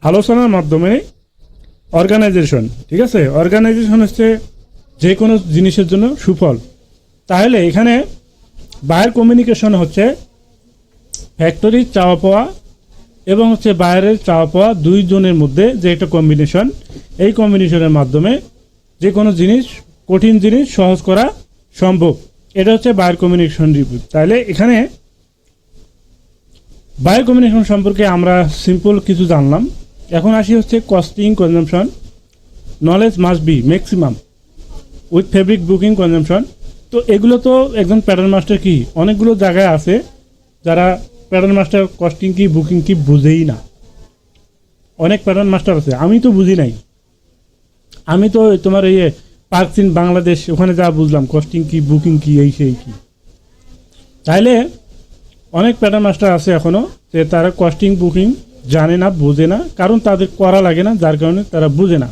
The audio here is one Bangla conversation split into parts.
আলোচনার মাধ্যমে অর্গানাইজেশন, ঠিক আছে, অর্গানাইজেশন হচ্ছে যে কোনো জিনিসের জন্য সুফল। তাহলে এখানে বায়ার কমিউনিকেশন হচ্ছে ফ্যাক্টরির চাওয়া পাওয়া এবং হচ্ছে বায়ারের চাওয়া পাওয়া দুইজনের মধ্যে যে একটা কম্বিনেশন, এই কম্বিনেশনের মাধ্যমে যে কোনো জিনিস, কঠিন জিনিস সহজ করা সম্ভব। এটা হচ্ছে বায়ার কমিউনিকেশন রিভিউ। তাহলে এখানে বায়ার কমিউনিকেশন সম্পর্কে আমরা সিম্পল কিছু জানলাম। এখন আসি হচ্ছে costing consumption. Knowledge must be maximum with fabric booking consumption. তো এগুলো তো একজন প্যাটার্ন মাস্টার কি অনেকগুলো জায়গায় আছে যারা প্যাটার্ন মাস্টার কস্টিং কি বুকিং কি বুঝেই না। অনেক প্যাটার্ন মাস্টার আছে, আমি তো বুঝি নাই। আমি তো তোমার এই পার্কস ইন বাংলাদেশ ওখানে যা বুঝলাম কস্টিং কি বুকিং কি এই সেই কি। তাইলে অনেক প্যাটার্ন মাস্টার আছে এখনও যে তারা কস্টিং বুকিং জানে না, বোঝে না, কারণ তাদের করা লাগে না, যার কারণে তারা বুঝে না।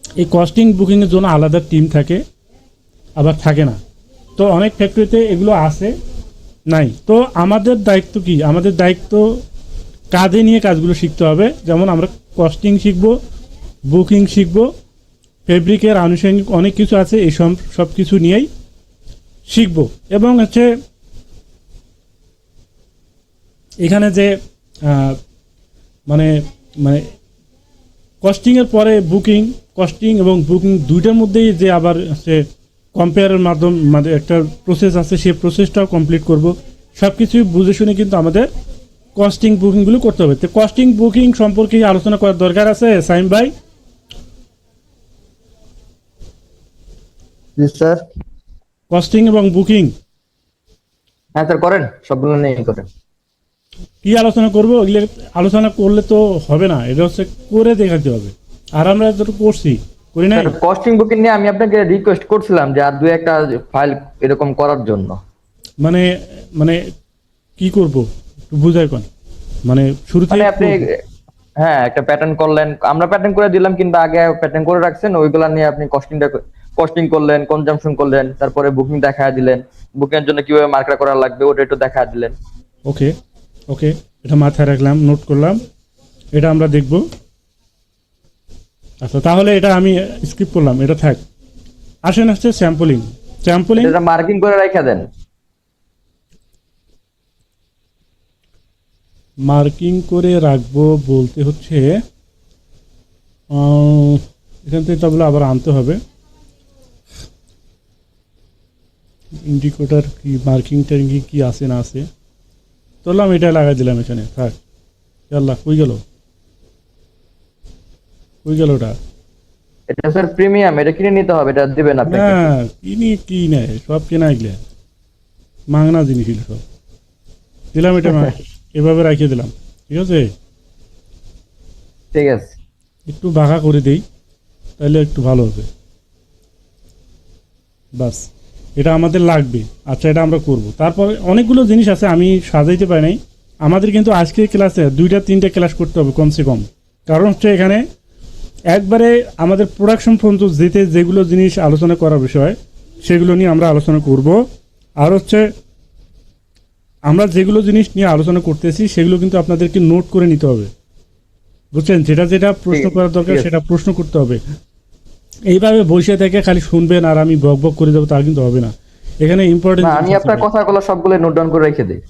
এই কস্টিং বুকিংয়ের জন্য আলাদা টিম থাকে, আবার থাকে না। তো অনেক ফ্যাক্টরিতে এগুলো আছে, নাই। তো আমাদের দায়িত্ব কি? আমাদের দায়িত্ব কাজে নিয়ে কাজগুলো শিখতে হবে। যেমন আমরা কস্টিং শিখব, বুকিং শিখব, ফেব্রিকের আনুষঙ্গিক অনেক কিছু আছে, এই সব কিছু নিয়েই শিখব। এবং হচ্ছে এখানে যে মানে মানে কস্টিংয়ের পরে বুকিং, কস্টিং এবং বুকিং দুইটার মধ্যেই যে আবার হচ্ছে কম্পেয়ারের মাধ্যমে একটা প্রসেস আছে, সেই প্রসেসটাও কমপ্লিট করব। সব কিছুই বুঝে শুনে কিন্তু আমাদের কস্টিং বুকিংগুলো করতে হবে। তো কস্টিং বুকিং সম্পর্কে আলোচনা করার দরকার আছে সাইম ভাই। জি স্যার। কস্টিং এবং বুকিং হ্যাঁ স্যার, করেন, সবগুলো নিয়ে করেন। কি আলোচনা করবো? এগুলো আলোচনা করলে তো হবে না, এটা হচ্ছে করে দেখাতে হবে। আর আমরা যেটা করছি করি নাই। কস্টিং বুকিং নিয়ে আমি আপনাকে রিকোয়েস্ট করছিলাম যে আর দুই একটা ফাইল এরকম করার জন্য। মানে মানে কি করব একটু বুঝাই কোন, মানে শুরুতে মানে আপনি হ্যাঁ একটা প্যাটার্ন করলেন, আমরা প্যাটার্ন করে দিলাম, কিন্তু আগে প্যাটার্ন করে রাখছেন, ওইগুলা নিয়ে আপনি কস্টিং করলেন, কনজাম্পশন করলেন, তারপরে বুকিং দেখা দিলেন, বুকিং এর জন্য কিভাবে মার্কার করা লাগবে ওটা একটু দেখা দিলেন। ওকে ওকে, এটা মাথায় রাখলাম, নোট করলাম, এটা আমরা দেখব। আচ্ছা, তাহলে এটা আমি স্কিপ করলাম, এটা থাক। আসেন হচ্ছে স্যাম্পলিং। স্যাম্পলিং এটা মার্কিং করে রেখে দেন। মার্কিং করে রাখবো বলতে হচ্ছে এখান থেকে তাহলে আবার আনতে হবে ইন্ডিকেটর কি, মার্কিং টার্কিং কি আছে না আছে। তোলাম, এটা লাগাই দিলাম এখানে, থাক। আল্লাহ, কই গেল ওটা? এটা স্যার প্রিমিয়াম, এটা কিনে নিতে হবে, এটা দিবেন আপনি। না, কি নেয়, সব কেনা এগুলো মাংনা জিনিস সব দিলাম। এটা এভাবে রাখিয়ে দিলাম, ঠিক আছে। ঠিক আছে, একটু বাঁকা করে দেই, তাহলে একটু ভালো হবে। বাস, এটা আমাদের লাগবে। আচ্ছা, এটা আমরা করব। তারপর অনেকগুলো জিনিস আছে আমি সাজাইতে পারি নাই। আমাদের কিন্তু আজকের ক্লাসে 2-3টে ক্লাস করতে হবে কমসে কম। কারণ হচ্ছে এখানে একবারে আমাদের প্রোডাকশন পর্যন্ত যেতে যেগুলো জিনিস আলোচনা করার বিষয়, সেগুলো নিয়ে আমরা আলোচনা করব। আর হচ্ছে আমরা যেগুলো জিনিস নিয়ে আলোচনা করতেছি সেগুলো কিন্তু আপনাদেরকে নোট করে নিতে হবে, বুঝছেন। যেটা প্রশ্ন করার দরকার সেটা প্রশ্ন করতে হবে। এইভাবে বসে থেকে খালি শুনবেন আর আমি বক বক করে দেবো, তা কিন্তু হবে না। এখানে ইম্পর্টেন্ট, আমি আপনার কথাগুলো সবগুলো নোট ডাউন করে রেখে দিই।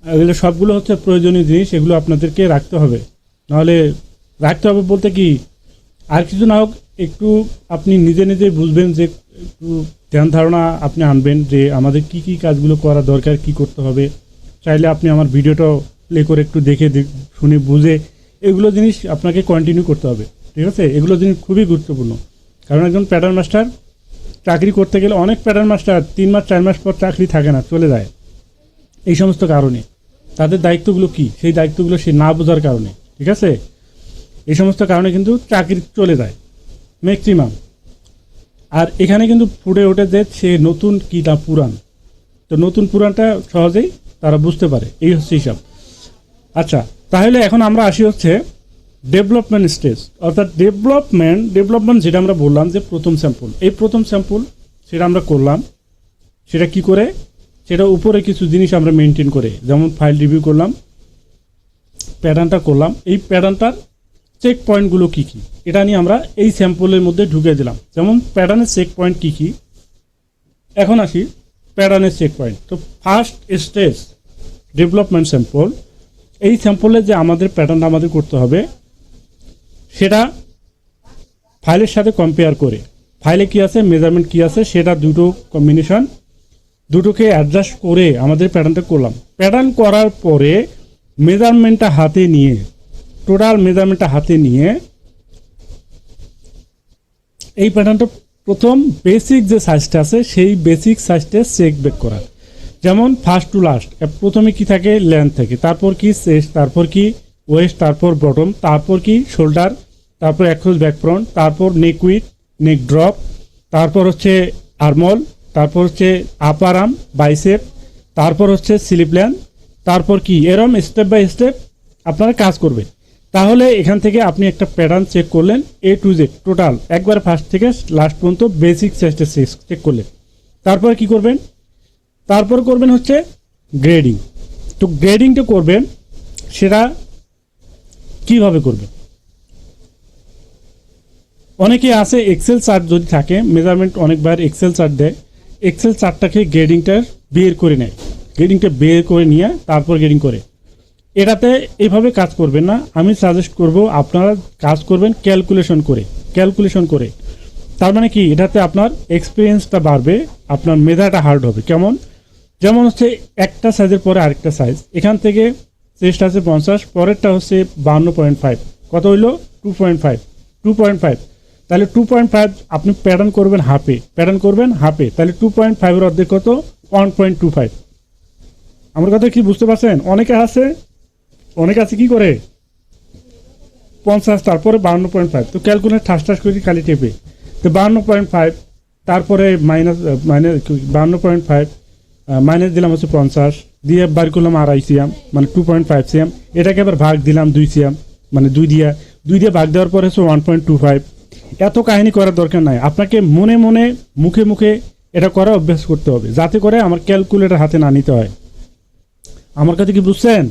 এগুলো সবগুলো হচ্ছে প্রয়োজনীয় জিনিস, এগুলো আপনাদেরকে রাখতে হবে। নাহলে রাখতে হবে বলতে কি, আর কিছু না হোক একটু আপনি নিজে নিজে বুঝবেন, যে একটু ধ্যান ধারণা আপনি আনবেন যে আমাদের কি কি কাজগুলো করা দরকার, কি করতে হবে। চাইলে আপনি আমার ভিডিওটাও প্লে করে একটু দেখে শুনে বুঝে এগুলো জিনিস আপনাকে কন্টিনিউ করতে হবে, ঠিক আছে। এগুলো জিনিস খুবই গুরুত্বপূর্ণ। কারণ একজন প্যাটার্ন মাস্টার চাকরি করতে গেলে, অনেক প্যাটার্ন মাস্টার 3 মাস 4 মাস পর চাকরি থাকে না, চলে যায়। এই সমস্ত কারণে তাদের দায়িত্বগুলো কি, সেই দায়িত্বগুলো সে না বোঝার কারণে, ঠিক আছে। এই সমস্ত কারণে কিন্তু চাকরি চলে যায় ম্যাক্সিমাম। আর এখানে কিন্তু ফুটে ওঠে যে সে নতুন কি না পুরান, তো নতুন পুরানটা সহজেই তারা বুঝতে পারে, এই হচ্ছে হিসাব। আচ্ছা, তাহলে এখন আমরা আসি হচ্ছে ডেভেলপমেন্ট স্টেজ, অর্থাৎ ডেভেলপমেন্ট যেটা আমরা বললাম যে প্রথম স্যাম্পল, এই প্রথম স্যাম্পল সেটা আমরা করলাম। সেটা কি করে? সেটা উপরে কিছু জিনিস আমরা মেনটেন করে, যেমন ফাইল রিভিউ করলাম, প্যাটার্নটা করলাম। এই প্যাটার্নটার চেক পয়েন্টগুলো কী কী, এটা নিয়ে আমরা এই স্যাম্পলের মধ্যে ঢুকে দিলাম। যেমন প্যাটার্নের চেক পয়েন্ট কী কী। এখন আসি প্যাটার্নের চেক পয়েন্ট। তো ফার্স্ট স্টেজ ডেভেলপমেন্ট স্যাম্পল, এই স্যাম্পলে যে আমাদের প্যাটার্নটা আমাদের করতে হবে সেটা ফাইলের সাথে কম্পেয়ার করে, ফাইলে কী আছে মেজারমেন্ট কী আছে সেটা দুটো কম্বিনেশন, দুটোকে অ্যাডজাস্ট করে আমাদের প্যাটার্নটা করলাম। প্যাটার্ন করার পরে মেজারমেন্টটা হাতে নিয়ে, টোটাল মেজারমেন্টটা হাতে নিয়ে এই প্যাটার্নটা প্রথম বেসিক যে সাইজটা আছে সেই বেসিক সাইজটা চেক ব্যাক করা। যেমন ফার্স্ট টু লাস্ট প্রথমে কি থাকে, লেন্থ থাকে, তারপর কি চেস্ট, তারপর কি ওয়েস্ট, তারপর বটম, তারপর কি শোল্ডার, তারপর অ্যাক্রস ব্যাক ফ্রন্ট, তারপর নেক উইথ, নেক ড্রপ, তারপর হচ্ছে আর্মল, তারপর হচ্ছে আপার আর্ম, বাইসেপ, তারপর হচ্ছে স্লিপ লেন্থ, তারপর কি এরম স্টেপ বাই স্টেপ আপনারা কাজ করবেন। তাহলে এখান থেকে আপনি একটা প্যাটার্ন চেক করলেন A to Z টোটাল, একবার ফার্স্ট থেকে লাস্ট পর্যন্ত বেসিক চেস্টে চেক করলেন। তারপর কি করবেন, তারপর করবেন হচ্ছে গ্রেডিং। তো গ্রেডিংটা করবেন সেটা কিভাবে করবেন, অনেকে আছে এক্সেল চার্ট যদি থাকে, মেজারমেন্ট অনেকবার এক্সেল চার্ট দেয়, এক্সেল চার্টটাকে গ্রেডিংটা বের করে নেয়, গ্রেডিংটা বের করে নিয়ে তারপর গ্রেডিং করে। এটাতে এইভাবে কাজ করবেন না, আমি সাজেস্ট করব আপনারা কাজ করবেন ক্যালকুলেশন করে। তার মানে কি, এটাতে আপনার এক্সপিরিয়েন্সটা বাড়বে, আপনার মেধাটা হার্ড হবে। কেমন, যেমন হচ্ছে একটা সাইজের পরে আরেকটা সাইজ, এখান থেকে চেস্ট আছে 50, পরেরটা হচ্ছে 52.5, কত হইলো 2.5, তাহলে 2.5 আপনি প্যাটার্ন করবেন হাফে, তাহলে 2.5 এর অর্ধেক কত 1.25। আমার কথা কি বুঝতে পারছেন? অনেকে আছে কি করে 50 তারপরে 52.5, তো ক্যালকুলেট ঠাস করে খালি টেপে, তো 52.5 তারপরে মাইনাস 52.5 মাইনাস দিলাম হচ্ছে 50, দিয়ে বার করলাম 2.5 সিএম মানে 2.5 সিএম, এটাকে আবার ভাগ দিলাম 2 সিএম মানে 2 দিয়ে ভাগ দেওয়ার পরে হচ্ছে 1.25। এত কাহিনী করার দরকার নাই, আপনাকে মনে মনে মুখে এটা করা অভ্যাস করতে হবে, যাতে করে আমার ক্যালকুলেটর হাতে না নিতে হয়। আমার কাছে কি বুঝছেন?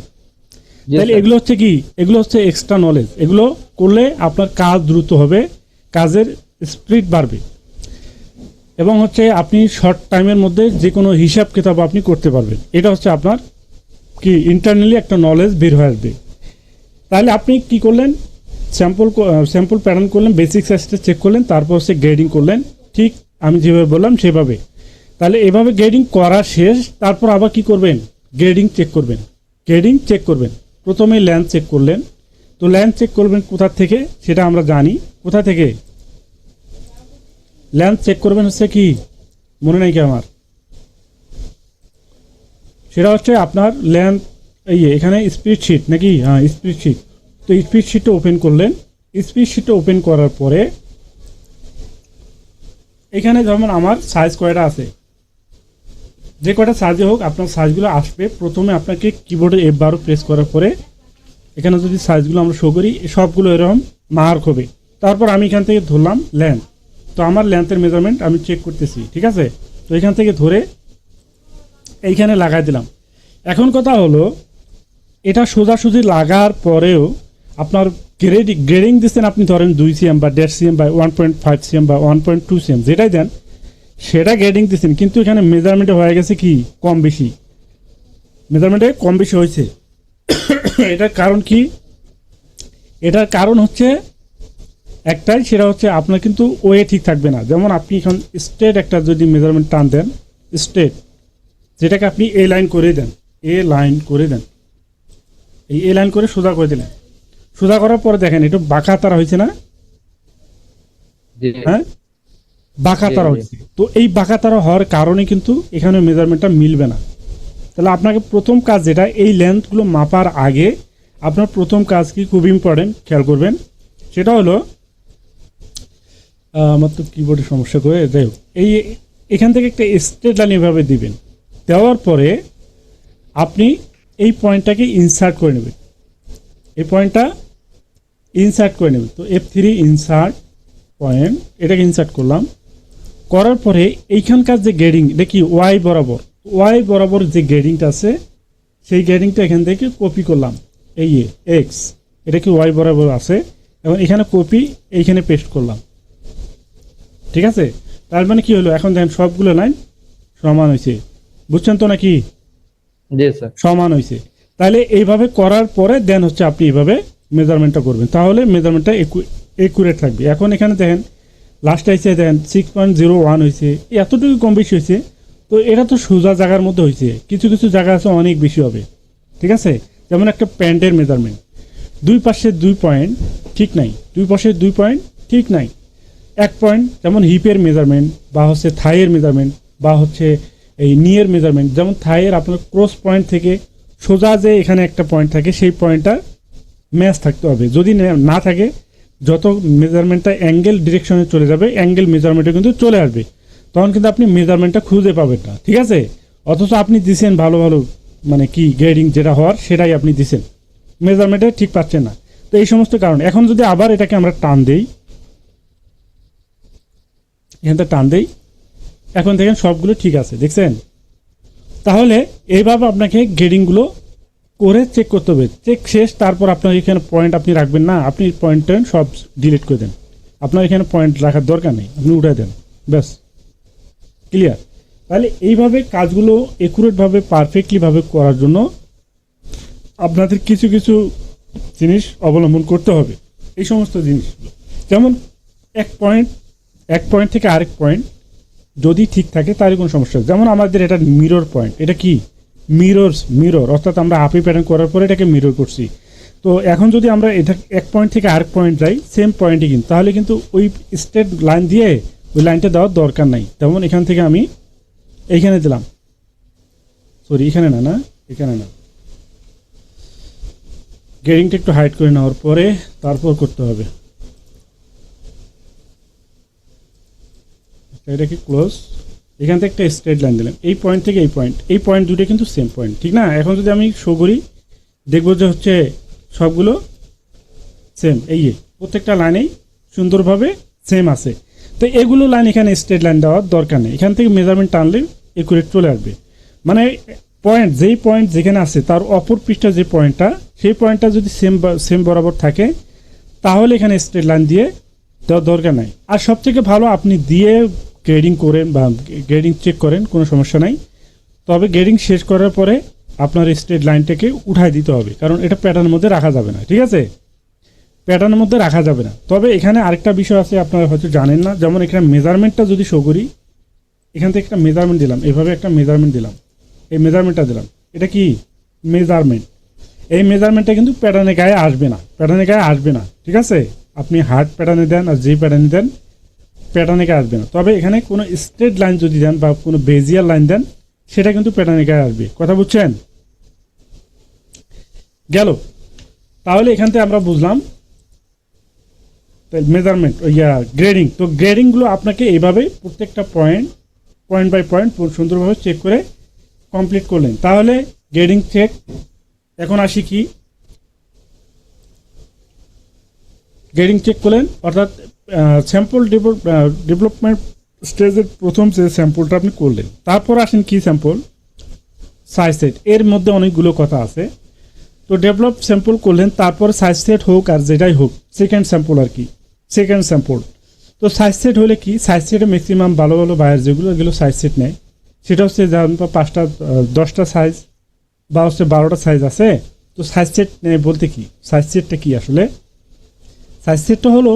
তাহলে এগুলো হচ্ছে কি, এগুলো হচ্ছে এক্সট্রা নলেজ, এগুলো করলে আপনার কাজ দ্রুত হবে, কাজের স্পিড বাড়বে, এবং হচ্ছে আপনি শর্ট টাইমের মধ্যে যে কোনো হিসাব কিতাব আপনি করতে পারবেন। এটা হচ্ছে আপনার কি ইন্টারনালি একটা নলেজ বের হয়ে আসবে। তাহলে আপনি কি করলেন, স্যাম্পল প্যাটার্ন করলেন, বেসিক সাইজটা চেক করলেন, তারপর হচ্ছে গ্রেডিং করলেন, ঠিক আমি যেভাবে বললাম সেভাবে। তাহলে এভাবে গ্রেডিং করা শেষ, তারপর আবার কি করবেন, গ্রেডিং চেক করবেন। প্রথমে লেন্থ চেক করলেন, তো লেন্থ চেক করবেন কোথা থেকে সেটা আমরা জানি, কোথা থেকে লেন্থ চেক করবেন হচ্ছে কি, মনে নাই কি আমার, সেটা হচ্ছে আপনার লেন্থ এখানে স্প্রেডশিট নাকি, হ্যাঁ স্প্রেডশিট। তো স্প্রেডশিটটা ওপেন করলেন, স্প্রেডশিটটা ওপেন করার পরে এখানে যেমন আমার সাইজ কয়টা আছে, যে কয়টা সাইজে হোক আপনার সাইজগুলো আসবে। প্রথমে আপনাকে কিবোর্ডে F12 প্রেস করার পরে এখানে যদি সাইজগুলো আমরা শো করি, সবগুলো এরকম মার্ক হবে। তারপর আমি এখান থেকে ধরলাম লেন্থ, তো আমার লেন্থের মেজারমেন্ট আমি চেক করতেছি, ঠিক আছে। তো এখান থেকে ধরে এইখানে লাগাই দিলাম। এখন কথা হলো, এটা সোজাসুজি লাগার পরেও আপনার গ্রেডিং দিচ্ছেন, আপনি ধরেন 2 সিএম বা 1.5 সিএম বা 1.5 সিএম বা 1.2 সিএম যেটাই দেন সেটা গ্রেডিং দিচ্ছেন, কিন্তু এখানে মেজারমেন্টে হয়ে গেছে কি কম বেশি হয়েছে। এটার কারণ কি, এটার কারণ হচ্ছে একটাই, সেটা হচ্ছে আপনার কিন্তু ওয়ে ঠিক থাকবে না। যেমন আপনি এখন স্ট্রেট একটা যদি মেজারমেন্ট টান দেন, স্ট্রেট যেটাকে আপনি এ লাইন করে দেন, এই এ লাইন করে সোজা করে দিলেন, সোজা করার পরে দেখেন একটু বাঁকা তারা হয়েছে না, হ্যাঁ বাঁকা তারা হয়েছে। তো এই বাঁকা তারা হওয়ার কারণে কিন্তু এখানে মেজারমেন্টটা মিলবে না। তাহলে আপনাকে প্রথম কাজ যেটা, এই লেন্থগুলো মাপার আগে আপনার প্রথম কাজ কি, খুব ইম্পর্টেন্ট, খেয়াল করবেন, সেটা হলো আমার তো কিবোর্ডের সমস্যা করে, যাই হোক, এখান থেকে একটা স্ট্রেট লাইন এভাবে দিবেন, দেওয়ার পরে আপনি এই পয়েন্টটাকে ইনসার্ট করে নেবেন, তো F3 ইনসার্ট পয়েন্ট, এটাকে ইনসার্ট করলাম, করার পরে এইখানকার যে গ্রেডিং দেখি ওয়াই বরাবর যে গ্রেডিংটা আছে সেই গ্রেডিংটা এখান থেকে কপি করলাম, এই এক্স, এটা কি ওয়াই বরাবর আছে, এবং এখানে কপি, এইখানে পেস্ট করলাম। ঠিক আছে, তার মানে কি হলো, এখন দেখেন সবগুলো লাইন সমান হয়েছে, বুঝছেন তো নাকি? জি স্যার। সমান হয়েছে। তাহলে এইভাবে করার পরে দেন হচ্ছে আপনি এইভাবে মেজারমেন্টটা করবেন, তাহলে মেজারমেন্টটা একুরেট থাকবে। এখন এখানে দেখেন লাস্ট আইসে দেখেন 6.01 হয়েছে, এতটুকু কম বেশি হয়েছে। তো এটা তো সোজা জায়গার মধ্যে হয়েছে, কিছু কিছু জায়গা আছে অনেক বেশি হবে। ঠিক আছে, যেমন একটা প্যান্টের মেজারমেন্ট, দুই পাশে 2 পয়েন্ট ঠিক নাই, দুই পাশে 2 পয়েন্ট ঠিক নাই, 1 পয়েন্ট, যেমন হিপের মেজারমেন্ট বা হচ্ছে থাইয়ের মেজারমেন্ট বা হচ্ছে এই নিয়ের মেজারমেন্ট। যেমন থাইয়ের আপনার ক্রস পয়েন্ট থেকে সোজা যে এখানে একটা পয়েন্ট থাকে, সেই পয়েন্টটা ম্যাচ থাকতে হবে। যদি না থাকে, যত মেজারমেন্টটা অ্যাঙ্গেল ডিরেকশনে চলে যাবে, অ্যাঙ্গেল মেজারমেন্টে কিন্তু চলে আসবে, তখন কিন্তু আপনি মেজারমেন্টটা খুঁজে পাবেন না। ঠিক আছে, অথচ আপনি দিছেন ভালো ভালো, মানে কি গ্রেডিং যেটা হওয়ার সেটাই আপনি দিছেন, মেজারমেন্টে ঠিক পাচ্ছেন না। তো এই সমস্ত কারণ। এখন যদি আবার এটাকে আমরা টান দেই, এখানটা টান দেই, এখন দেখেন সবগুলো ঠিক আছে, দেখছেন? তাহলে এইভাবে আপনাকে গ্রেডিংগুলো করে চেক করতে হবে। চেক শেষ, তারপর আপনার এখানে পয়েন্ট আপনি রাখবেন না, আপনি পয়েন্ট সব ডিলিট করে দেন। আপনার এখানে পয়েন্ট রাখার দরকার নেই, আপনি উঠাই দেন, ব্যাস, ক্লিয়ার। তাহলে এইভাবে কাজগুলো একুরেটভাবে পারফেক্টলিভাবে করার জন্য আপনাদের কিছু কিছু জিনিস অবলম্বন করতে হবে। এই সমস্ত জিনিসগুলো, যেমন এক পয়েন্ট থেকে আরেক পয়েন্ট যদি ঠিক থাকে তাহলে কোনো সমস্যা নেই। যেমন আমাদের এটা মিরর পয়েন্ট, এটা কি মিরর, অর্থাৎ আমরা আপি প্যাটার্ন করার পরে এটাকে মিরর করছি। তো এখন যদি আমরা এটা এক পয়েন্ট থেকে আরেক পয়েন্ট যাই, সেম পয়েন্টই কিন্তু, তাহলে কিন্তু ওই স্ট্রেট লাইন দিয়ে ওই লাইনটা দেওয়ার দরকার নাই। যেমন এখান থেকে আমি এইখানে দিলাম, সরি এখানে না, এখানে না, গ্রেডিংটা একটু হাইড করে নেওয়ার পরে তারপর করতে হবে। এটাকে ক্লোজ, এখান থেকে একটা স্ট্রেট লাইন দিলাম, এই পয়েন্ট থেকে এই পয়েন্ট দুটো কিন্তু সেম পয়েন্ট, ঠিক না? এখন যদি আমি শো করি, দেখবো যে হচ্ছে সবগুলো সেম, এই প্রত্যেকটা লাইনেই সুন্দরভাবে সেম আছে। তো এগুলো লাইন এখানে স্ট্রেট লাইন দেওয়ার দরকার নেই, এখান থেকে মেজারমেন্ট টানলে একুরেট চলে আসবে। মানে যেই পয়েন্ট যেখানে আছে তার অপর পৃষ্ঠা যে পয়েন্টটা, সেই পয়েন্টটা যদি সেম বরাবর থাকে, তাহলে এখানে স্ট্রেট লাইন দিয়ে দেওয়ার দরকার নাই। আর সবথেকে ভালো আপনি দিয়ে গ্রেডিং করেন বা গ্রেডিং চেক করেন, কোনো সমস্যা নাই। তবে গ্রেডিং শেষ করার পরে আপনার স্ট্রেট লাইনটাকে উঠাই দিতে হবে, কারণ এটা প্যাটার্নের মধ্যে রাখা যাবে না। ঠিক আছে, প্যাটার্নের মধ্যে রাখা যাবে না। তবে এখানে আরেকটা বিষয় আছে, আপনারা হয়তো জানেন না। যেমন এখানে মেজারমেন্টটা যদি শো করি, এখান থেকে একটা মেজারমেন্ট দিলাম, এভাবে একটা মেজারমেন্ট দিলাম, এই মেজারমেন্টটা দিলাম, এটা কি মেজারমেন্ট। এই মেজারমেন্টটা কিন্তু প্যাটার্নের গায়ে আসবে না, ঠিক আছে? আপনি হার্ড প্যাটার্নে দেন আর যে প্যাটার্নে দেন, প্যাটার্নে গায়ে আসবে না। তবে এখানে কোনো স্ট্রেট লাইন যদি দেন বা কোনো বেজিয়ার লাইন দেন, সেটা কিন্তু প্যাটার্নের গায়ে আসবে। কথা বুঝছেন? গেল। তাহলে এখান থেকে আমরা বুঝলাম মেজারমেন্ট, গ্রেডিং। তো গ্রেডিংগুলো আপনাকে এইভাবে প্রত্যেকটা পয়েন্ট বাই পয়েন্ট সুন্দরভাবে চেক করে কমপ্লিট করলেন, তাহলে গ্রেডিং চেক। এখন আসি কি, গ্রেডিং চেক করলেন, অর্থাৎ স্যাম্পল ডেভেলপমেন্ট স্টেজের প্রথম যে স্যাম্পলটা আপনি করলেন, তারপর আসেন কি স্যাম্পল সাইজ সেট। এর মধ্যে অনেকগুলো কথা আছে। তো ডেভেলপ স্যাম্পল করলেন, তারপর সাইজ সেট হোক আর যেটাই হোক, সেকেন্ড স্যাম্পল আর কি, সেকেন্ড স্যাম্পল। তো সাইজ সেট হলে কি, সাইজ সেটে ম্যাক্সিমাম ভালো ভালো বায়ার যেগুলো, এগুলো সাইজ সেট নেয়। সেটা হচ্ছে যেমন 5টা 10টা সাইজ বা হচ্ছে 12টা সাইজ আছে। তো সাইজ সেট নেয় বলতে কি, সাইজ সেটটা কি আসলে? সাইজ সেটটা হলো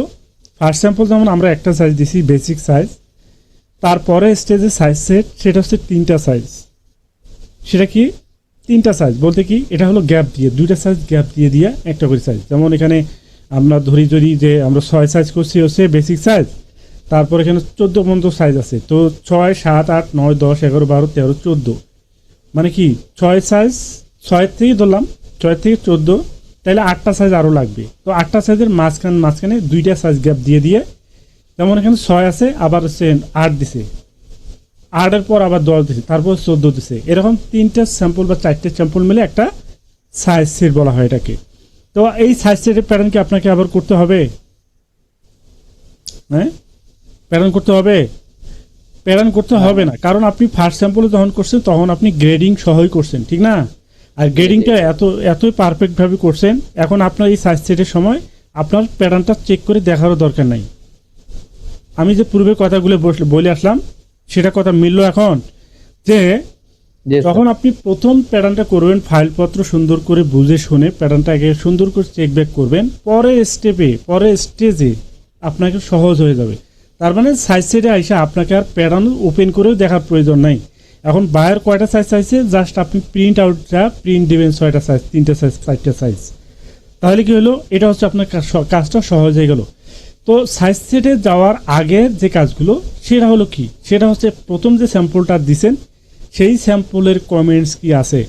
ফার্স্ট স্যাম্পল, যেমন আমরা একটা সাইজ দিছি বেসিক সাইজ, তারপরে স্টেজে সাইজ সেট, সেটা হচ্ছে 3টা সাইজ। সেটা কি 3টা সাইজ বলতে কি, এটা হলো গ্যাপ দিয়ে, 2টা সাইজ গ্যাপ দিয়ে একটা করে সাইজ। যেমন এখানে আমরা ধরি যদি যে আমরা 6 সাইজ করছি হচ্ছে বেসিক সাইজ, তারপর এখানে 14 পর্যন্ত সাইজ আছে। তো 6, 7, 8, 9, 10, 11, 12, 13, 14, মানে কি 6 সাইজ, 6 থেকে ধরলাম, 6 থেকে 14, তাহলে 8টা সাইজ আরও লাগবে। তো 8টা সাইজের মাঝখানে 2টা সাইজ গ্যাপ দিয়ে, যেমন এখানে 6 আছে, আবার হচ্ছে 8 দিছে, 8-এর পর আবার 10 দিছে, তারপর 14 দিছে। এরকম 3টা স্যাম্পল বা 4টে স্যাম্পল মিলে একটা সাইজ সেট বলা হয় এটাকে। তো এই সাইজ সেটের প্যাটার্ন কি আপনাকে আবার করতে হবে? হ্যাঁ, প্যাটার্ন করতে হবে? প্যাটার্ন করতে হবে না, কারণ আপনি ফার্স্ট স্যাম্পলে যখন করছেন তখন আপনি গ্রেডিং সহই করছেন, ঠিক না? আর গ্রেডিংটা এতই পারফেক্টভাবে করছেন। এখন আপনার এই সাইজ সেটের সময় আপনার প্যাটার্নটা চেক করে দেখারও দরকার নাই। আমি যে পূর্বে কথাগুলো বলে আসলাম সেটা কথা মিললো এখন, যে জি স্যার। যখন আপনি প্রথম প্যাটার্নটা করবেন ফাইলপত্র সুন্দর করে বুঝে শুনে প্যাটার্নটাকে সুন্দর করে চেক ব্যাক করবেন, পরের স্টেজে আপনাকে সহজ হয়ে যাবে। তার মানে সাইজ সেটে আইসা আপনাকে আর প্যাটার্ন ওপেন করেও দেখার প্রয়োজন নাই। এখন বায়ার কয়টা সাইজ চাইছে, জাস্ট আপনি প্রিন্ট আউটটা প্রিন্ট দেবেন 6টা সাইজ, 3টে সাইজ, 4টে সাইজ। তাহলে কি হলো, এটা হচ্ছে আপনার কাজটা সহজ হয়ে গেল। তো সাইজ সেটে যাওয়ার আগে যে কাজগুলো সেটা হলো কি, সেটা হচ্ছে প্রথম যে স্যাম্পলটা দিছেন সেই স্যাম্পলের কমেন্টস কি আছে,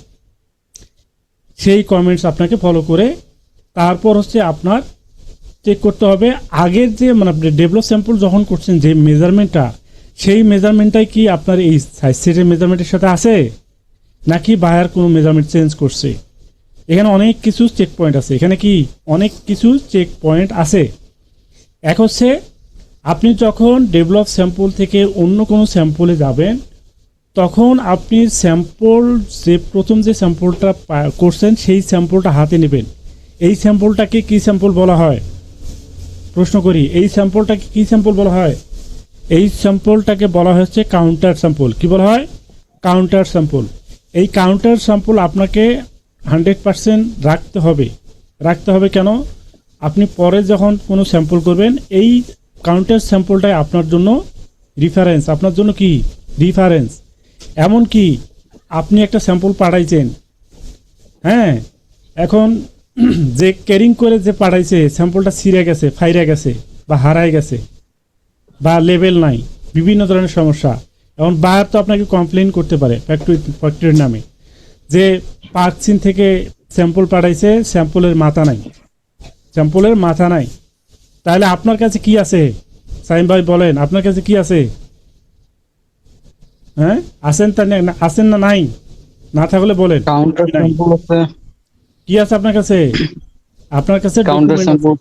সেই কমেন্টস আপনাকে ফলো করে তারপর হচ্ছে আপনার চেক করতে হবে আগের যে মানে আপনি ডেভেলপ স্যাম্পল যখন করছেন যে মেজারমেন্টটা, সেই মেজারমেন্টটাই কি আপনার এই সাইজ সেটের মেজারমেন্টের সাথে আছে নাকি বায়ার কোনো মেজারমেন্ট চেঞ্জ করছে। এখানে অনেক কিছু চেক পয়েন্ট আছে, এখানে কি অনেক কিছু চেক পয়েন্ট আছে। এক হচ্ছে আপনি যখন ডেভেলপ স্যাম্পল থেকে অন্য কোনো স্যাম্পলে যাবেন তখন আপনি স্যাম্পল যে প্রথম যে স্যাম্পলটা করছেন সেই স্যাম্পলটা হাতে নেবেন। এই স্যাম্পলটাকে কি স্যাম্পল বলা হয়, প্রশ্ন করি, এই স্যাম্পলটাকে কি স্যাম্পল বলা হয়? এই স্যাম্পলটাকে বলা হচ্ছে কাউন্টার স্যাম্পল। কি বলা হয়? Counter sample. এই কাউন্টার স্যাম্পল আপনাকে 100% রাখতে হবে। রাখতে হবে কেন? আপনি পরে যখন কোনো স্যাম্পল করবেন এই কাউন্টার স্যাম্পলটাই আপনার জন্য রিফারেন্স, আপনার জন্য কি রিফারেন্স। এমন কি আপনি একটা স্যাম্পল পাঠাইছেন, হ্যাঁ, এখন যে ক্যারিং করে যে পাঠাইছে স্যাম্পলটা ছিঁড়ে গেছে, ফাইরে গেছে বা হারায় গেছে বা লেভেল নাই, বিভিন্ন ধরনের সমস্যা। এখন বায়ার তো আপনাকে কমপ্লেন করতে পারে ফ্যাক্টরির নামে যে পার্কচিন থেকে স্যাম্পল পাঠাইছে, স্যাম্পলের মাথা নাই। তাহলে আপনার কাছে কি আছে সাইম ভাই বলেন, আপনার কাছে কি আছে? হ্যাঁ, আছেন না নাই? না থাকলে বলেন কাউন্টার স্যাম্পল আছে, কি আছে আপনার কাছে? আপনার কাছে কাউন্টার স্যাম্পল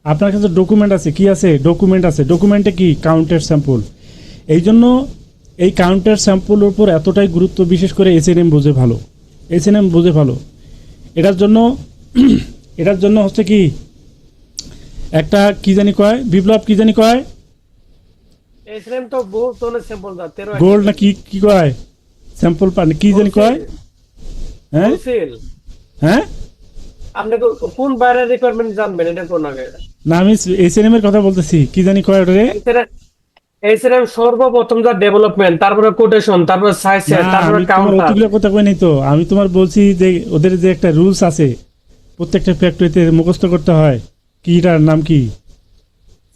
আপনার কাছে ডকুমেন্ট আছে, কি আছে? ডকুমেন্ট আছে। ডকুমেন্টে কি কাউন্টার স্যাম্পল। এই জন্য এই কাউন্টার স্যাম্পলের উপর এতটাই গুরুত্ব, বিশেষ করে এসএনএম বুঝে ভালো। এটার জন্য হচ্ছে কি একটা কি জানি কয়, বিপ্লব কি জানি কয়, এসএম তো বহুত ধরনের স্যাম্পল দা 13 গোল্ড না কি কয়, স্যাম্পল পান কি জানি কয়, হ্যাঁ হোলসেল। হ্যাঁ, আপনি কোন বাইরের রিকোয়ারমেন্ট জানবেন এটা কোন আগে? না আমি এসএনএম এর কথা বলতেছি, কি জানি কয় ওটারে। এসএম সর্বপ্রথম যা ডেভেলপমেন্ট, তারপরে কোটেশন, তারপরে সাইজ, না, তারপরে আমি তোমার কাউন্টার। অতগুলো কথা কই নাই তো, আমি তোমার বলছি যে ওদের যে একটা রুলস আছে প্রত্যেকটা ফ্যাক্টরিতে মুখস্থ করতে হয়, কিটার নাম কি?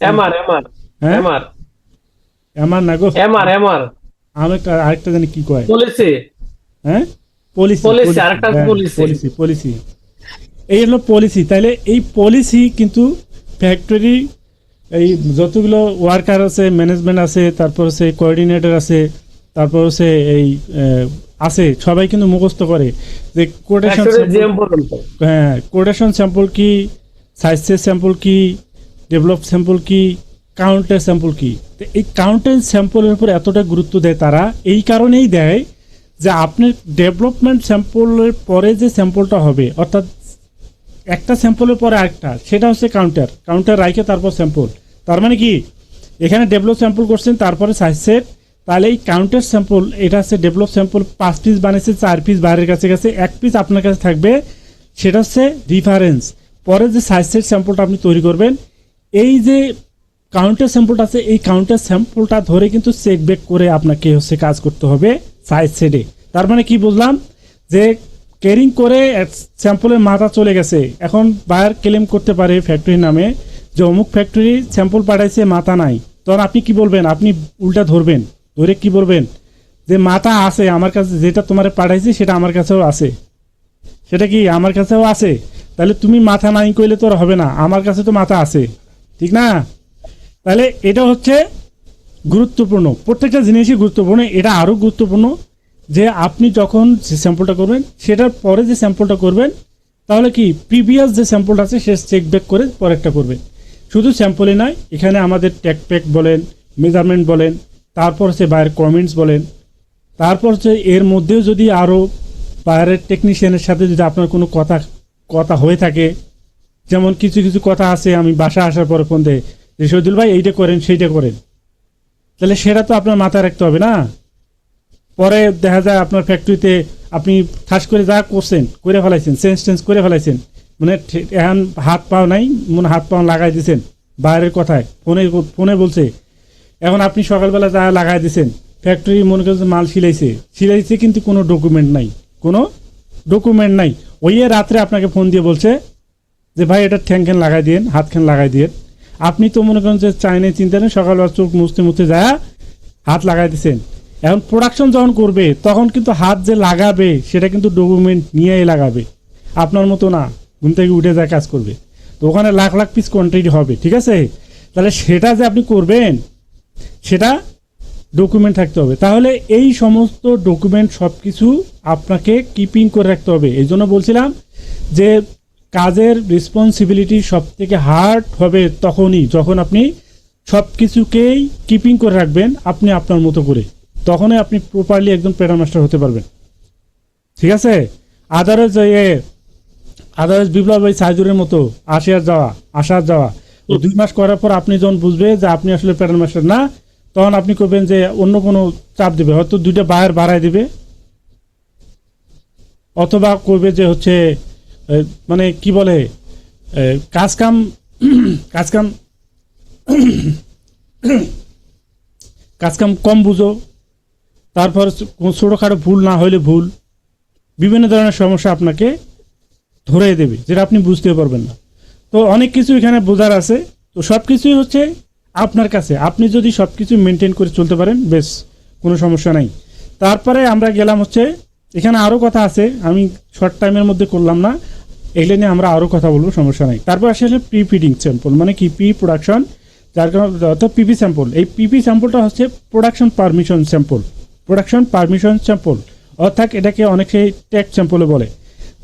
এমআর হ্যাঁ? এমআর আমার না গো, এমআর আমি আরেকটা জানি কি কয়, পলিসি। হ্যাঁ পলিসি, Policy, আরেকটা policy। পলিসি, এই হলো পলিসি। তাইলে এই পলিসি কিন্তু ফ্যাক্টরি এই যতগুলো ওয়ার্কার আছে, ম্যানেজমেন্ট আছে, তারপর হচ্ছে কোঅর্ডিনেটর আছে, তারপর হচ্ছে এই আছে, সবাই কিন্তু মুখস্থ করে যে কোটেশন জিএম পর্যন্ত। হ্যাঁ, কোটেশন স্যাম্পল কি, সাইজের স্যাম্পল কি, ডেভেলপ স্যাম্পল কি, কাউন্টার স্যাম্পল কি। তো এই কাউন্টার স্যাম্পলের উপর এতটা গুরুত্ব দেয় তারা, এই কারণেই দেয় যে আপনার ডেভেলপমেন্ট স্যাম্পলের পরে যে স্যাম্পলটা হবে, অর্থাৎ একটা স্যাম্পলের পরে আরেকটা, সেটা হচ্ছে কাউন্টার রাইখে তারপর স্যাম্পল। তার মানে কি এখানে ডেভেলপ স্যাম্পল করছেন তারপরে সাইজ সেট, তাহলে এই কাউন্টার স্যাম্পল এটা হচ্ছে ডেভেলপ স্যাম্পল 5 পিস বানিয়েছে, 4 পিস বাইরের কাছে 1 পিস আপনার কাছে থাকবে, সেটা হচ্ছে রিফারেন্স। পরে যে সাইজ সেট স্যাম্পলটা আপনি তৈরি করবেন, এই যে কাউন্টার স্যাম্পলটা আছে এই কাউন্টার স্যাম্পলটা ধরে কিন্তু চেক ব্যাক করে আপনাকে হচ্ছে কাজ করতে হবে সাইজ সেটে। তার মানে কি বুঝলাম, যে ক্যারিং করে স্যাম্পলের মাথা চলে গেছে, এখন বায়ার ক্লেম করতে পারে ফ্যাক্টরির নামে যে অমুক ফ্যাক্টরি স্যাম্পল পাঠাইছে মাথা নাই, তখন আপনি কি বলবেন? আপনি উল্টা ধরবেন, ধরে কি বলবেন যে মাথা আছে আমার কাছে, যেটা তোমার পাঠাইছে সেটা আমার কাছেও আছে, সেটা কি আমার কাছেও আছে, তাহলে তুমি মাথা নাই কইলে তো আর হবে না, আমার কাছে তো মাথা আছে, ঠিক না? তাহলে এটা হচ্ছে গুরুত্বপূর্ণ, প্রত্যেকটা জিনিসই গুরুত্বপূর্ণ। এটা আরও গুরুত্বপূর্ণ যে আপনি যখন যে স্যাম্পলটা করবেন সেটার পরে যে স্যাম্পলটা করবেন, তাহলে কি প্রিভিয়াস যে স্যাম্পলটা আছে সে চেক ব্যাক করে পরেরটা করবেন। শুধু স্যাম্পলে নয়, এখানে আমাদের ট্যাগ প্যাক বলেন, মেজারমেন্ট বলেন, তারপর হচ্ছে বায়ের কমেন্টস বলেন, তারপর হচ্ছে এর মধ্যেও যদি আরও বায়ারের টেকনিশিয়ানের সাথে যদি আপনার কোনো কথা হয়ে থাকে, যেমন কিছু কিছু কথা আছে, আমি বাসা আসার পরে ফোন দেয় যে শহীদুল ভাই এইটা করেন সেইটা করেন, তাহলে সেটা তো আপনার মাথায় রাখতে হবে না। পরে দেখা যায় আপনার ফ্যাক্টরিতে আপনি ঠাস করে যা করছেন করে ফেলাইছেন, চেঞ্জ করে ফেলাইছেন, মানে এখন হাত পাও নাই, মনে হাত পাও লাগাই দিয়েছেন বাইরের কথায়, ফোনে ফোনে বলছে, এখন আপনি সকালবেলা যা লাগাই দিয়েছেন, ফ্যাক্টরি মনে করছে মাল সিলাইছে কিন্তু কোনো ডকুমেন্ট নাই, কোনো ডকুমেন্ট নাই। ওই রাত্রে আপনাকে ফোন দিয়ে বলছে যে ভাই এটা ঠ্যাংখান লাগাই দিয়েন, হাতখান লাগাই দিয়েন। আপনি তো মনে করেন যে চাইনে চিন্তা নেই, সকালবেলা চোখ মুছতে যায় হাত লাগাই দিচ্ছেন। এখন প্রোডাকশন যখন করবে তখন কিন্তু হাত যে লাগাবে সেটা কিন্তু ডকুমেন্ট নিয়েই লাগাবে, আপনার মতো না ঘুম থেকে উঠে যায় কাজ করবে। তো ওখানে লাখ লাখ পিস কোয়ান্টিটি হবে, ঠিক আছে? তাহলে সেটা যে আপনি করবেন সেটা ডকুমেন্ট থাকতে হবে। তাহলে এই সমস্ত ডকুমেন্ট সব কিছু আপনাকে কিপিং করে রাখতে হবে। এই জন্য বলছিলাম যে কাজের রেসপন্সিবিলিটি সব থেকে হার্ড হবে তখনই যখন আপনি সব কিছুকেই কিপিং করে রাখবেন আপনি আপনার মতো করে, তখনই আপনি প্রপারলি একজন প্যাটার্ন মাস্টার হতে পারবেন, ঠিক আছে? আদারওয়াইজ বিপ্লব ভাই সাইজুরের মতো আসা যাওয়া 2 মাস করার পর আপনি যখন বুঝবে যে আপনি আসলে প্যাটার্ন মাস্টার না, তখন আপনি করবেন যে অন্য কোনো চাপ দিবে, হয়তো 2টা বায়ার বাড়ায় দিবে, অথবা করবে যে হচ্ছে মানে কি বলে কাজ কাম কাজ কাম কম বুঝো, তারপর ছোটোখাটো ভুল না হলে ভুল, বিভিন্ন ধরনের সমস্যা আপনাকে ধরে দেবে যেটা আপনি বুঝতে পারবেন না। তো অনেক কিছু এখানে বোঝার আছে। তো সব কিছুই হচ্ছে আপনার কাছে, আপনি যদি সব কিছু মেনটেন করে চলতে পারেন বেশ কোনো সমস্যা নাই। তারপরে আমরা গেলাম হচ্ছে এখানে আরও কথা আছে, আমি শর্ট টাইমের মধ্যে করলাম না, এগুলো নিয়ে আমরা আরও কথা বলবো, সমস্যা নাই। তারপর আসলে প্রি ফিডিং স্যাম্পল, মানে কি প্রি প্রোডাকশন, যার কারণে অর্থাৎ পিপি স্যাম্পল। এই পিপি স্যাম্পলটা হচ্ছে প্রোডাকশন পারমিশন স্যাম্পল, অর্থাৎ এটাকে অনেকে ট্যাগ স্যাম্পলে বলে।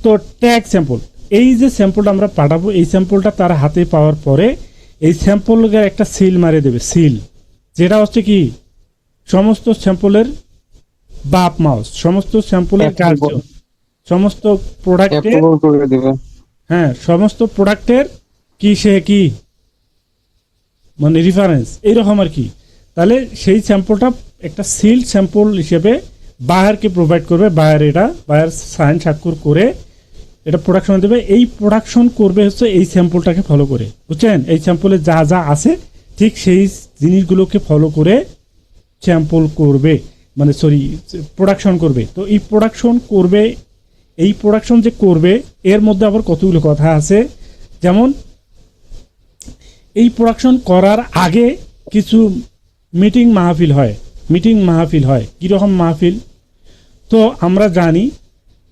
তো ট্যাগ স্যাম্পল, এই যে স্যাম্পলটা আমরা পাঠাবো, এই স্যাম্পলটা তার হাতে পাওয়ার পরে এই স্যাম্পলকে একটা সিল মারে দেবে, সিল, যেটা হচ্ছে কি সমস্ত স্যাম্পলের বাপ মাউস, সমস্ত স্যাম্পলের গার্জিয়ন, সমস্ত প্রোডাক্টের, হ্যাঁ সমস্ত প্রোডাক্টের কি সে কি মানে রেফারেন্স এইরকম আর কি। তাহলে সেই স্যাম্পলটা একটা সিল স্যাম্পল হিসেবে বায়ারকে প্রোভাইড করবে, বায়ার সাইন স্বাক্ষর করে এটা প্রোডাকশন দেবে। এই প্রোডাকশন করবে হচ্ছে এই স্যাম্পলটাকে ফলো করে, বুঝছেন? এই স্যাম্পলে যা যা আছে ঠিক সেই জিনিসগুলোকে ফলো করে স্যাম্পল করবে, মানে প্রোডাকশন করবে। তো এই প্রোডাকশন যে করবে এর মধ্যে আবার কতগুলো কথা আছে, যেমন এই প্রোডাকশন করার আগে কিছু মিটিং মাহফিল হয়। কীরকম মাহফিল? তো আমরা জানি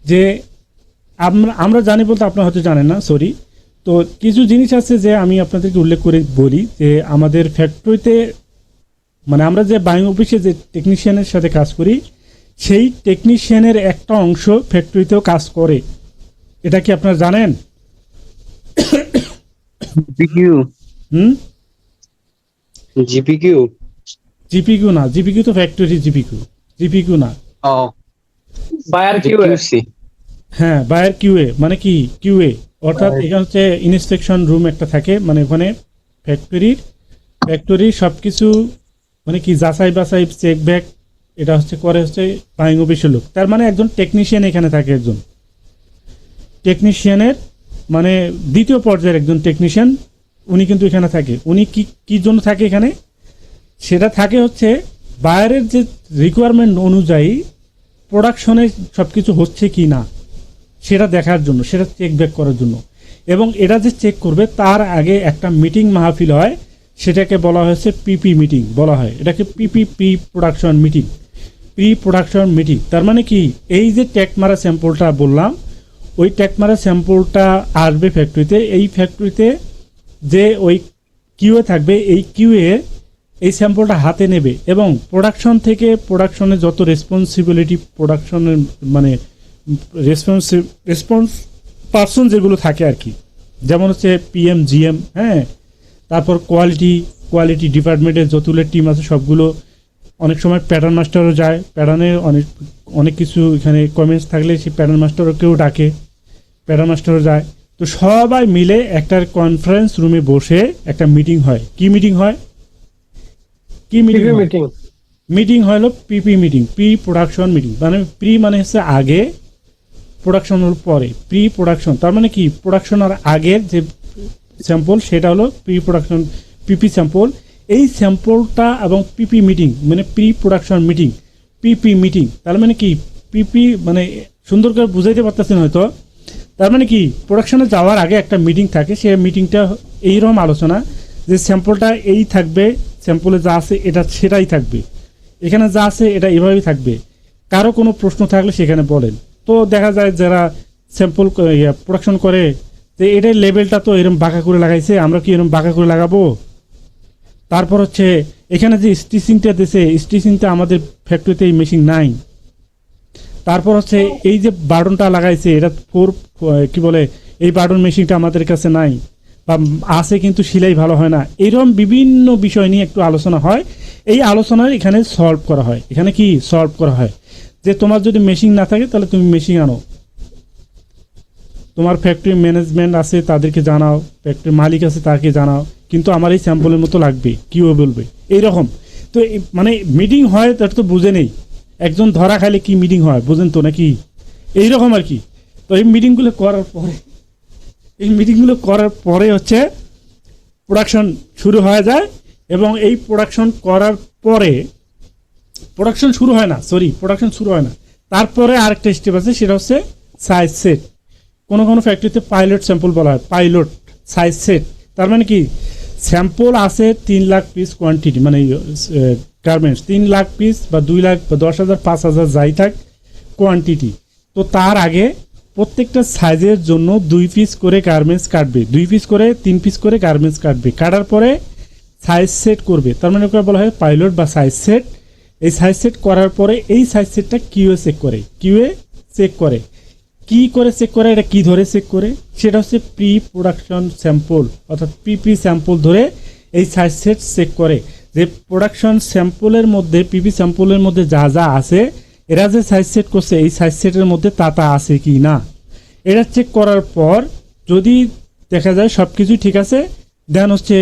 যে আমরা জানি বলতে আপনারা হয়তো জানেন না, তো কিছু জিনিস আছে যে আমি আপনাদেরকে উল্লেখ করে বলি যে আমাদের ফ্যাক্টরিতে, মানে আমরা যে বাইং অফিসে যে টেকনিশিয়ানের সাথে কাজ করি, সেই টেকনিশিয়ানের একটা অংশ ফ্যাক্টরিতেও কাজ করে। এটা কি আপনারা জানেন? জিপিকিউ না, জিপিকিউ তো ফ্যাক্টরি, জিপিকিউ না, বায়ার কিউএ। হ্যাঁ বায়ার কিউএ, মানে কি কিউএ, অর্থাৎ এখানে হচ্ছে ইন্সপেকশন রুম একটা থাকে, মানে ওখানে ফ্যাক্টরির সব কিছু মানে কি যাচাই বাছাই চেক ব্যাক এটা করে বাইং অফিসের লোক। তার মানে একজন টেকনিশিয়ান এখানে থাকে, একজন টেকনিশিয়ানের মানে দ্বিতীয় পর্যায়ের একজন টেকনিশিয়ান, উনি কিন্তু এখানে থাকে। উনি কি জন্য থাকে এখানে? সেটা থাকে হচ্ছে বায়ারের যে রিকোয়ারমেন্ট অনুযায়ী প্রোডাকশনে সব কিছু হচ্ছে কি না সেটা দেখার জন্য, সেটা চেক ব্যাক করার জন্য। এবং এটা যে চেক করবে তার আগে একটা মিটিং মাহফিল হয়, সেটাকে বলা হয়েছে পিপি মিটিং বলা হয়। এটাকে প্রি প্রোডাকশন মিটিং। তার মানে কি, এই যে ট্যাগ মারা স্যাম্পলটা বললাম, ওই ট্যাগ মারা স্যাম্পলটা আসবে ফ্যাক্টরিতে। এই ফ্যাক্টরিতে যে ওই কিউএ থাকবে, এই কিউএ এই স্যাম্পলটা হাতে নেবে এবং প্রোডাকশনের যত রেসপন্সিবিলিটি, প্রোডাকশনের মানে রেসপন্স পার্সন যেগুলো থাকে আর কি, যেমন হচ্ছে পিএম, জিএম, হ্যাঁ, তারপর কোয়ালিটি ডিপার্টমেন্টের যতগুলো টিম আছে সবগুলো, অনেক সময় প্যাটার্ন মাস্টারও যায়, প্যাটার্নের অনেক কিছু এখানে কমেন্টস থাকলে সেই প্যাটার্ন মাস্টারকেও ডাকে, প্যাটার্ন মাস্টারও যায়। তো সবাই মিলে একটা কনফারেন্স রুমে বসে একটা মিটিং হয়। কি মিটিং হয়? কি মিটিং? মিটিং। মিটিং হলো PP meeting, pre production meeting. মানে প্রি মানে হচ্ছে আগে, প্রোডাকশন হলো পরে। প্রি প্রোডাকশন তার মানে কি, প্রোডাকশনের আগের যে স্যাম্পল সেটা হলো প্রি প্রোডাকশন পিপি স্যাম্পল। এই স্যাম্পলটা এবং পিপি মিটিং মানে pre production meeting, PP meeting তার মানে কি, পিপি মানে সুন্দর করে বুঝাইতে পারতেছেন হয়তো। তার মানে কি, প্রোডাকশনে যাওয়ার আগে একটা মিটিং থাকে, সেই মিটিংটা এইরকম আলোচনা যে স্যাম্পলটা এই থাকবে, স্যাম্পলে যা আছে এটা সেটাই থাকবে, এখানে যা আছে এটা এভাবেই থাকবে, কারো কোনো প্রশ্ন থাকলে সেখানে বলেন। তো দেখা যায় যারা স্যাম্পল প্রোডাকশন করে যে এটার লেভেলটা তো এরকম বাঁকা করে লাগাইছে, আমরা কি এরকম বাঁকা করে লাগাবো। তারপর হচ্ছে এখানে যে স্টিচিংটা দিয়েছে, স্টিচিংটা আমাদের ফ্যাক্টরিতে এই মেশিন নাই। তারপর হচ্ছে এই যে বাটনটা লাগাইছে এটা কি বলে, এই বাটন মেশিনটা আমাদের কাছে নাই বা আছে কিন্তু সেলাই ভালো হয় না। এরকম বিভিন্ন বিষয় নিয়ে একটু আলোচনা হয়। এই আলোচনা এখানে সলভ করা হয়। এখানে কি সলভ করা হয় যে তোমার যদি মেশিন না থাকে তাহলে তুমি মেশিন আনো, তোমার ফ্যাক্টরি ম্যানেজমেন্ট আছে তাদেরকে জানাও, ফ্যাক্টরি মালিক আছে তাকে জানাও, কিন্তু আমার এই স্যাম্পলের মতো লাগবে, কিও বলবে এইরকম। তো মানে মিটিং হয় তার তো বুঝে নেই, একজন ধরা খাইলে কি মিটিং হয় বুঝেন তো নাকি, এইরকম আর কি। তো এই মিটিংগুলো করার পরে হচ্ছে প্রোডাকশন শুরু হয়ে যায়। এবং এই প্রোডাকশন করার পরে প্রোডাকশন শুরু হয় না, তারপরে আরেকটা স্টেপ আছে, সেটা হচ্ছে সাইজ সেট। কোনো কোনো ফ্যাক্টরিতে পাইলট স্যাম্পল বলা হয়, পাইলট সাইজ সেট। তার মানে কি, স্যাম্পল আছে 3 লাখ পিস কোয়ান্টিটি, মানে গার্মেন্টস 3 লাখ পিস বা 2 লাখ বা 10,000 5,000 যাই থাক কোয়ান্টিটি। তো তার আগে প্রত্যেকটা সাইজের জন্য 2 পিস করে গার্মেন্টস কাটবে, 2 পিস করে 3 পিস করে গার্মেন্টস কাটবে, কাটার পরে সাইজ সেট করবে। তার মানে ওকে বলা হয় পাইলট বা সাইজ সেট। এই সাইজ সেট করার পরে এই সাইজ সেটটা কিউএ চেক করে, কি করে চেক করে, এটা কি ধরে চেক করে, সেটা হচ্ছে প্রি প্রোডাকশন স্যাম্পল অর্থাৎ পিপি স্যাম্পল ধরে এই সাইজ সেট চেক করে যে প্রোডাকশন স্যাম্পলের মধ্যে, পিপি স্যাম্পলের মধ্যে যা যা আছে, এরা যে সাইজ সেট করছে এই সাইজ সেটের মধ্যে তা আছে কি না। এটা চেক করার পর যদি দেখা যায় সব কিছুই ঠিক আছে, দেন হচ্ছে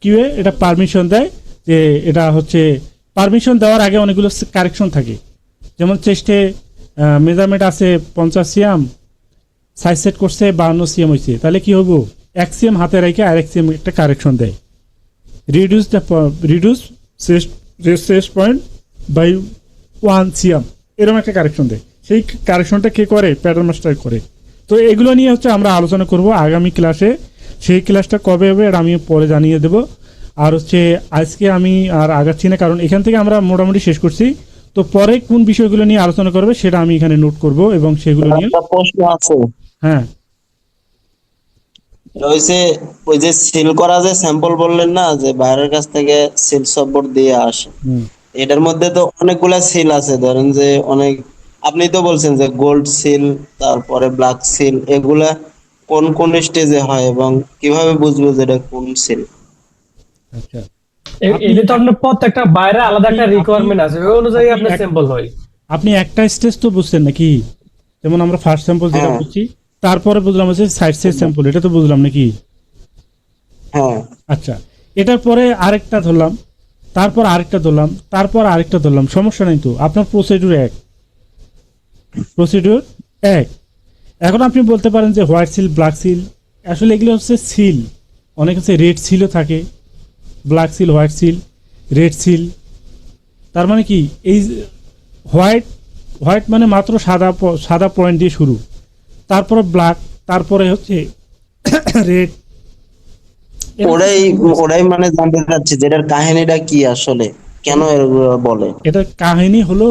কিউএ এটা পারমিশন দেয় যে এটা হচ্ছে, পারমিশন দেওয়ার আগে অনেকগুলো কারেকশন থাকে। যেমন চেস্টে মেজারমেন্ট আছে 50 সিএম, সাইজ সেট করছে 52 সিএম হয়েছে, তাহলে কি হবো, 1 সিএম হাতে রেখে আর 1 সিএম একটা কারেকশন দেয়, reduce chest point by 1 CM, এরকম একটা কারেকশন দেয়। সেই কারেকশনটা কে করে, প্যাটার্ন মাস্টার করে। তো এগুলো নিয়ে হচ্ছে আমরা আলোচনা করব আগামী ক্লাসে। সেই ক্লাসটা কবে হবে এটা আমি পরে জানিয়ে দেব। আর হচ্ছে আজকে আমি আর আগাচ্ছি না, কারণ এখান থেকে আমরা মোটামুটি শেষ করছি। তো পরে কোন বিষয়গুলো নিয়ে আলোচনা করবে সেটা আমি এখানে নোট করব এবং সেগুলো নিয়ে। একটা প্রশ্ন আছে, হ্যাঁ, ওই যে সিল করা যে স্যাম্পল বললেন না, যে বাইরের কাছ থেকে সিল সাপোর্ট দিয়ে আসে, এটার মধ্যে তো অনেকগুলা সিল আছে। ধরেন যে অনেক, আপনি তো বলছেন যে গোল্ড সিল, তারপরে ব্ল্যাক সিল, এগুলা কোন কোন স্টেজে হয় এবং কিভাবে বুঝবো যে এটা কোন সিল? আচ্ছা, এটা তো আপনার প্রত্যেকটা বাইরে আলাদা একটা রিকোয়ারমেন্ট আছে, ওই অনুযায়ী আপনার স্যাম্পল হয়। আপনি একটা স্টেজ তো বুঝছেন নাকি, যেমন আমরা ফার্স্ট স্যাম্পল যেটা হ্যাঁ। বুঝছি, তারপরে বুঝলাম হচ্ছে সাইড সেট স্যাম্পল, এটা তো বুঝলাম নাকি। হ্যাঁ, আচ্ছা, এটার পরে আরেকটা ধরলাম, তারপর আরেকটা ধরলাম, তারপর আরেকটা ধরলাম, সমস্যা নেই তো, আপনার প্রসিডিউর এক। এখন আপনি বলতে পারেন যে হোয়াইট সিল, ব্ল্যাক সিল, আসলে এগুলো হচ্ছে সিল। অনেক হচ্ছে রেড সিলও থাকে, black seal, white seal, red seal. তার মানে কি, এই হোয়াইট মানে মাত্র সাদা পয়েন্ট দিয়ে শুরু, তারপরে ব্ল্যাক, তারপরে হচ্ছে রেড। ওটাই মানে জানতে চাচ্ছি যে এটার কাহিনীটা কি আসলে, কেন এগুলো বলে? এটার কাহিনী হলো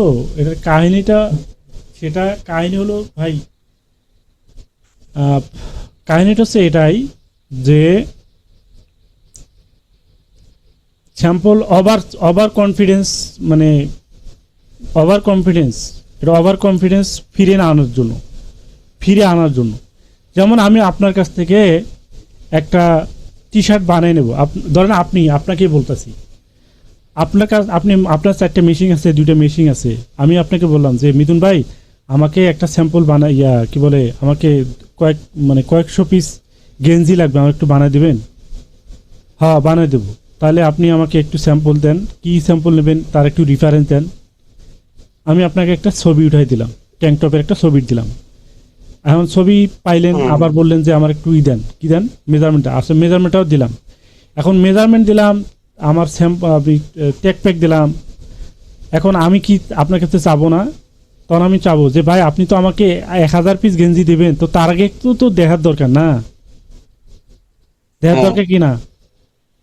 ভাই, কাহিনীটা হচ্ছে এটাই যে স্যাম্পল ওভার কনফিডেন্স, মানে ওভার কনফিডেন্স ফিরে আনার জন্য। যেমন আমি আপনার কাছ থেকে একটা টি শার্ট বানিয়ে নেব, ধরেন আপনাকেই বলতেছি, আপনার 4টে মেশিন আছে, 2টা মেশিন আছে, আমি আপনাকে বললাম যে মিথুন ভাই আমাকে একটা স্যাম্পল আমাকে কয়েকশো পিস গেঞ্জি লাগবে, আমার একটু বানিয়ে দেবেন? হ্যাঁ, বানিয়ে দেবো। তাহলে আপনি আমাকে একটু স্যাম্পল দেন, কি স্যাম্পল নেবেন তার একটু রেফারেন্স দেন। আমি আপনাকে একটা ছবি উঠাই দিলাম, ট্যাঙ্ক টপের একটা ছবি দিলাম। এখন ছবি পাইলেন, আবার বললেন যে আমার একটু দেন, কি দেন? মেজারমেন্টটা আসলে মেজারমেন্টটাও দিলাম। এখন মেজারমেন্ট দিলাম, আমার ট্যাগ প্যাক দিলাম। এখন আমি কি আপনার কাছে চাবো না? তখন আমি চাবো যে ভাই আপনি তো আমাকে 1000 পিস গেঞ্জি দেবেন, তো তার আগে একটু তো দেখার দরকার না? দেখার দরকার কি না?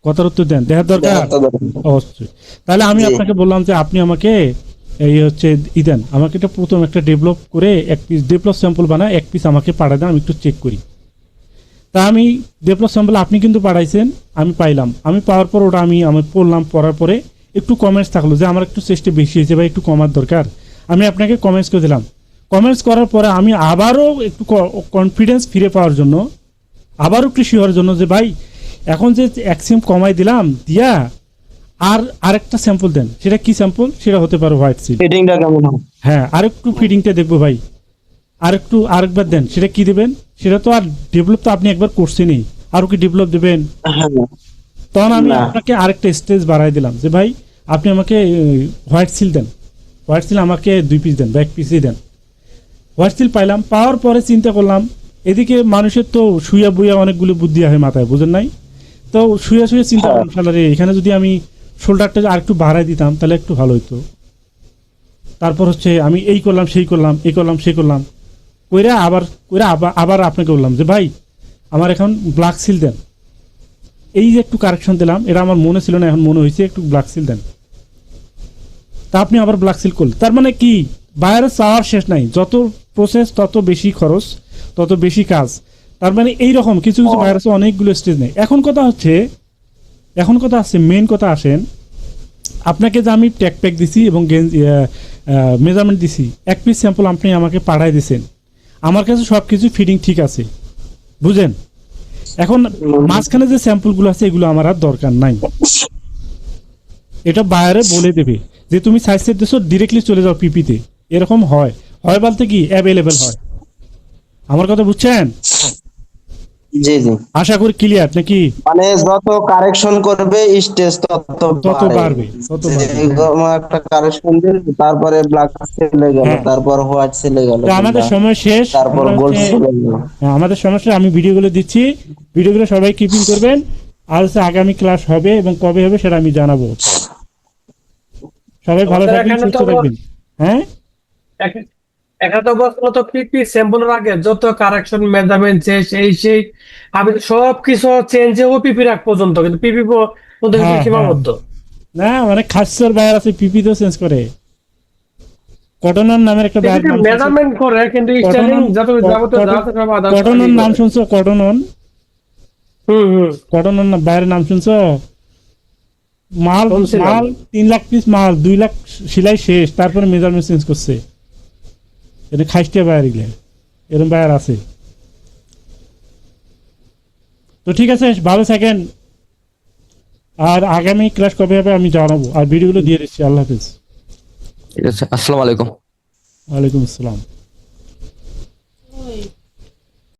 কথার উত্তর দেন, দেখার দরকার অবশ্যই। তাহলে আমি জি। আপনাকে বললাম যে আপনি আমাকে এই হচ্ছে দেন, আমাকে এটা প্রথম একটা ডেভেলপ করে এক পিস ডেভেলপ স্যাম্পল বানায় এক পিস আমাকে পাঠায় দেন, আমি একটু চেক করি। তা আমি ডেভেলপ স্যাম্পল আপনি কিন্তু পাঠাইছেন, আমি পাইলাম। আমি পাওয়ার পর ওটা আমি পড়লাম, পড়ার পরে একটু কমেন্টস থাকলো যে আমার একটু চেষ্টা বেশি হয়েছে বা একটু কমার দরকার। আমি আপনাকে কমেন্টস করে দিলাম। কমেন্টস করার পরে আমি আবারও একটু কনফিডেন্স ফিরে পাওয়ার জন্য, আবারও একটু শিওর জন্য যে ভাই এখন যে এক্সিম কমাই দিলাম দিয়া আর আরেকটা স্যাম্পল দেন। সেটা কি স্যাম্পল? সেটা হতে পারে হোয়াইট সিল্ক। ফিটিংটা কেমন হয়? হ্যাঁ, আরেকটু ফিটিংটা দেখবো ভাই, আরেকবার দেন। সেটা কি দেবেন? সেটা তো আর ডেভেলপ তো আপনি একবার করছেনই, আরও কি ডেভেলপ দেবেন? হ্যাঁ, তখন আমি না। আপনাকে আরেকটা স্টেজ বাড়াই দিলাম যে ভাই আপনি আমাকে হোয়াইট সিল দেন। হোয়াইট সিল আমাকে 2 পিস দেন বা 1 পিসই দেন। হোয়াইট সিল পাইলাম, পাওয়ার পরে চিন্তা করলাম এদিকে মানুষের তো শুয়া বুয়া অনেকগুলো বুদ্ধি হয় মাথায়, বুঝেন নাই? তো শুয়ে চিন্তা করলাম শালারে এখানে যদি আমি শোল্ডারটা আর একটু বাড়াই দিতাম তাহলে একটু ভালো হতো। তারপর হচ্ছে আমি এই করলাম সেই করলাম, এই করলাম সেই করলাম, আবার আপনাকে বললাম যে ভাই আমার এখন ব্ল্যাক সিল দেন। এই যে একটু কারেকশন দিলাম, এটা আমার মনে ছিল না, এখন মনে হয়েছে একটু ব্ল্যাক সিল দেন। তা আপনি আবার ব্ল্যাক সিল করলেন। তার মানে কি, বাইরে চাওয়ার শেষ নাই, যত প্রসেস তত বেশি খরচ, তত বেশি কাজ। তার মানে এইরকম কিছু কিছু ভাইরাসে অনেকগুলো স্টেজ নেই। এখন কথা আসছে মেইন কথা আসেন, আপনাকে যে আমি ট্যাগ প্যাক দিছি এবং মেজারমেন্ট দিছি, 1 পিস স্যাম্পল আপনি আমাকে পাঠাই দিয়েছেন, আমার কাছে সব কিছু ফিটিং ঠিক আছে, বুঝেন? এখন মাঝখানে যে স্যাম্পলগুলো আছে এগুলো আমার আর দরকার নাই। এটা বাইরে বলে দেবে যে তুমি সাইজ সেট দিছো, ডিরেক্টলি চলে যাও পিপিতে। এরকম হয় বলতে কি অ্যাভেলেবেল হয়। আমার কথা বুঝছেন? জি জি। আশা করি ক্লিয়ার নাকি? মানে যত কারেকশন করবে স্টেজ তত তত বাড়বে। বাড়বে। যেরকম একটা কারেকশন দিল, তারপরে ব্ল্যাক সেলে গেল, হ্যাঁ। তারপর হোয়াইট সেলে গেল, তো আমাদের সময় শেষ, তারপর আমরা গোল্ড হচ্ছে- সেলে গেল। হ্যাঁ, আমাদের সমস্যা, আমি ভিডিওগুলো দিচ্ছি, ভিডিওগুলো সবাই কিপিং করবেন। আর হচ্ছে আগামী ক্লাস হবে এবং কবে হবে সেটা আমি জানাবো। সবাই ভালো আমাদের থাকবেন, এখানে সুস্থ তো থাকবেন। হ্যাঁ, এখানে তো বলছিল তো পিপি স্যাম্পলের আগে যত কারেকশন মেজারমেন্ট সেই আমি তো সবকিছু চেঞ্জ হবো পিপি রাখ পর্যন্ত, কিন্তু পিপি মধ্যে হ্যাঁ, সীমাবদ্ধ। না অনেক খাসর ভাইয়ার আছে পিপি তো চেঞ্জ করে। কটনন নামের একটা ভাইয়ের নাম শুনছো? মেজারমেন্ট করে কিন্তু স্টাইলিং যত যাবতীয় যা আছে সব আদার্স কটনন নাম শুনছো? কটনন হুম ভাইয়ের নাম শুনছো? মাল শুনছিলাম। মাল 3 লাখ পিস মাল, 2 লাখ সেলাই শেষ, তারপরে মেজারমেন্ট চেঞ্জ করছে। এটা খাইস্টিয়া ভাইয়ার এগুলো, এরকম ভাইয়ার আছে। তো ঠিক আছে, ভালো থাকেন। আর আগামী ক্লাস কবে হবে আমি জানাবো, আর ভিডিওগুলো দিয়ে দিচ্ছি। আল্লাহ হাফিজ। ঠিক আছে, আসসালামু আলাইকুম। ওয়ালাইকুম আসসালাম।